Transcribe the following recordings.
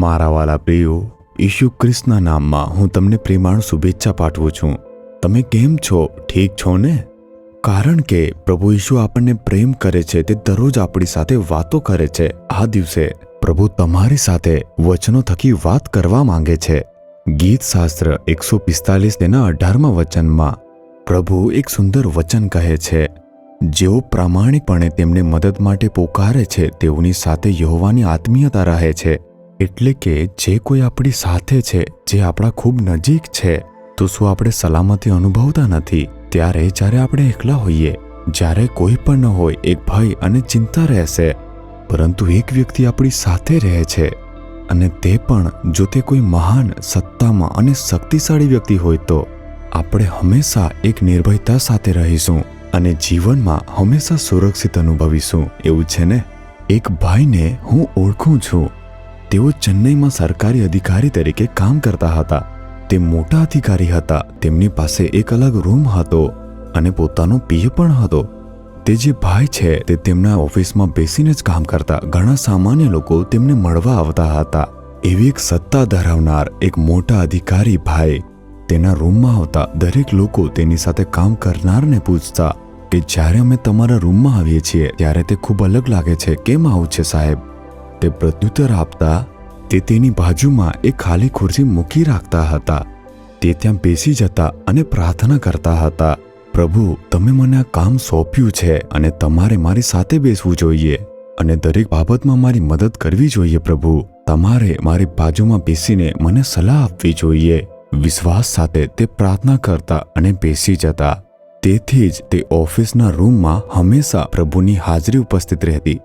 મારા વાલા પ્રિયો, ઈસુ ખ્રિસ્તના નામમાં હું તમને પ્રેમાળ શુભેચ્છા પાઠવું છું. તમે કેમ છો? ઠીક છો ને? કારણ કે પ્રભુ ઈસુ આપણને પ્રેમ કરે છે, તે દરરોજ આપણી સાથે વાતો કરે છે. આ દિવસે પ્રભુ તમારી સાથે વચનો થકી વાત કરવા માંગે છે. ગીત શાસ્ત્ર 145 તેના 18મા વચનમાં પ્રભુ એક સુંદર વચન કહે છે, જેઓ પ્રામાણિકપણે તેમને મદદ માટે પોકારે છે તેઓની સાથે યહોવાની આત્મીયતા રહે છે. એટલે કે જે કોઈ આપણી સાથે છે, જે આપણા ખૂબ નજીક છે, તો શું આપણે સલામતી અનુભવતા નથી? ત્યારે જ્યારે આપણે એકલા હોઈએ, જ્યારે કોઈ પણ ન હોય, એક ભય અને ચિંતા રહેશે, પરંતુ એક વ્યક્તિ આપણી સાથે રહે છે, અને તે પણ જો તે કોઈ મહાન સત્તામાં અને શક્તિશાળી વ્યક્તિ હોય, તો આપણે હંમેશા એક નિર્ભયતા સાથે રહીશું અને જીવનમાં હંમેશા સુરક્ષિત અનુભવીશું. એવું છે ને? એક ભાઈને હું ઓળખું છું. તેઓ ચેન્નઈમાં સરકારી અધિકારી તરીકે કામ કરતા હતા. તે મોટા અધિકારી હતા. તેમની પાસે એક અલગ રૂમ હતો અને પોતાનો પીએ પણ હતો. તે જે ભાઈ છે તે તેમના ઓફિસમાં બેસીને જ કામ કરતા. ઘણા સામાન્ય લોકો તેમને મળવા આવતા હતા. એવી એક સત્તા ધરાવનાર એક મોટા અધિકારી ભાઈ તેના રૂમમાં આવતા. દરેક લોકો તેની સાથે કામ કરનારને પૂછતા કે જ્યારે અમે તમારા રૂમમાં આવીએ છીએ ત્યારે તે ખૂબ અલગ લાગે છે, કેમ આવું છે સાહેબ? તે પ્રત્યુત્તર આપતા તે તેની બાજુમાં એક ખાલી ખુરશી મૂકી રાખતા હતા. તે ત્યાં બેસી જતા અને પ્રાર્થના કરતા હતા, પ્રભુ, તમે મને આ કામ સોંપ્યું છે અને તમારે મારી સાથે બેસવું જોઈએ અને દરેક બાબતમાં મારી મદદ કરવી જોઈએ. પ્રભુ, તમારે મારી બાજુમાં બેસીને મને સલાહ આપવી જોઈએ. વિશ્વાસ સાથે તે પ્રાર્થના કરતા અને બેસી જતા. તેથી જ તે ઓફિસના રૂમમાં હંમેશા પ્રભુની હાજરી ઉપસ્થિત રહેતી.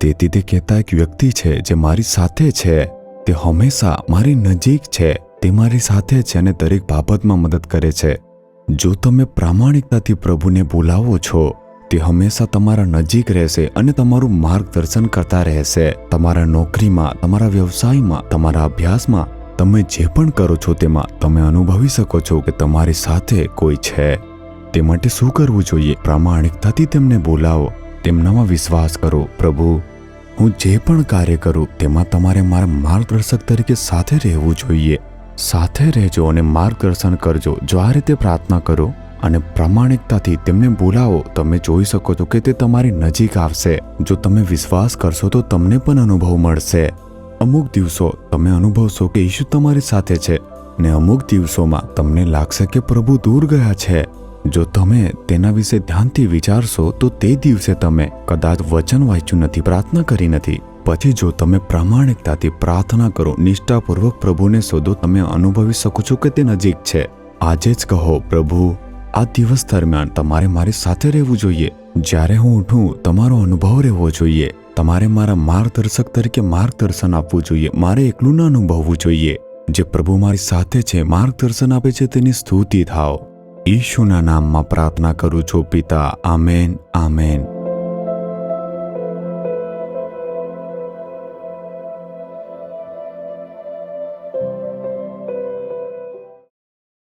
તેથી તે કહેતા, એક વ્યક્તિ છે જે મારી સાથે છે, તે હંમેશા મારી નજીક છે, તે મારી સાથે છે અને દરેક બાબતમાં મદદ કરે છે. જો તમે પ્રામાણિકતાથી પ્રભુને બોલાવો છો, તે હંમેશા તમારા નજીક રહેશે અને તમારું માર્ગદર્શન કરતા રહેશે. તમારા નોકરીમાં, તમારા વ્યવસાયમાં, તમારા અભ્યાસમાં, તમે જે પણ કરો છો તેમાં તમે અનુભવી શકો છો કે તમારી સાથે કોઈ છે. તે માટે શું કરવું જોઈએ? પ્રામાણિકતાથી તેમને બોલાવો, તેમનામાં વિશ્વાસ કરો. પ્રભુ, હું જે પણ કાર્ય કરું તેમાં તમારે મારા માર્ગદર્શક તરીકે સાથે રહેવું જોઈએ. સાથે રહેજો અને માર્ગદર્શન કરજો. જો આ રીતે પ્રાર્થના કરો અને પ્રામાણિકતાથી તેમને બોલાવો, તમે જોઈ શકો છો કે તે તમારી નજીક આવશે. જો તમે વિશ્વાસ કરશો તો તમને પણ અનુભવ મળશે. અમુક દિવસો તમે અનુભવશો કે ઈસુ તમારી સાથે છે, ને અમુક દિવસોમાં તમને લાગશે કે પ્રભુ દૂર ગયા છે. જો તમે તેના વિશે ધ્યાનથી વિચારશો તો તે દિવસે તમે કદાચ વચન વાંચ્યું નથી, પ્રાર્થના કરી નથી. પછી જો તમે પ્રામાણિકતાથી પ્રાર્થના કરો, નિષ્ઠાપૂર્વક પ્રભુને શોધો, તમે અનુભવી શકો છો કે તે નજીક છે. આજે જ કહો, પ્રભુ, આ દિવસ દરમિયાન તમારે મારી સાથે રહેવું જોઈએ. જ્યારે હું ઉઠું, તમારો અનુભવ રહેવો જોઈએ. તમારે મારા માર્ગદર્શક તરીકે માર્ગદર્શન આપવું જોઈએ. મારે એકલું ન અનુભવવું જોઈએ. જે પ્રભુ મારી સાથે છે, માર્ગદર્શન આપે છે, તેની સ્તુતિ થાઓ. ઈશુના નામમાં પ્રાર્થના કરું છું પિતા. Amen, amen.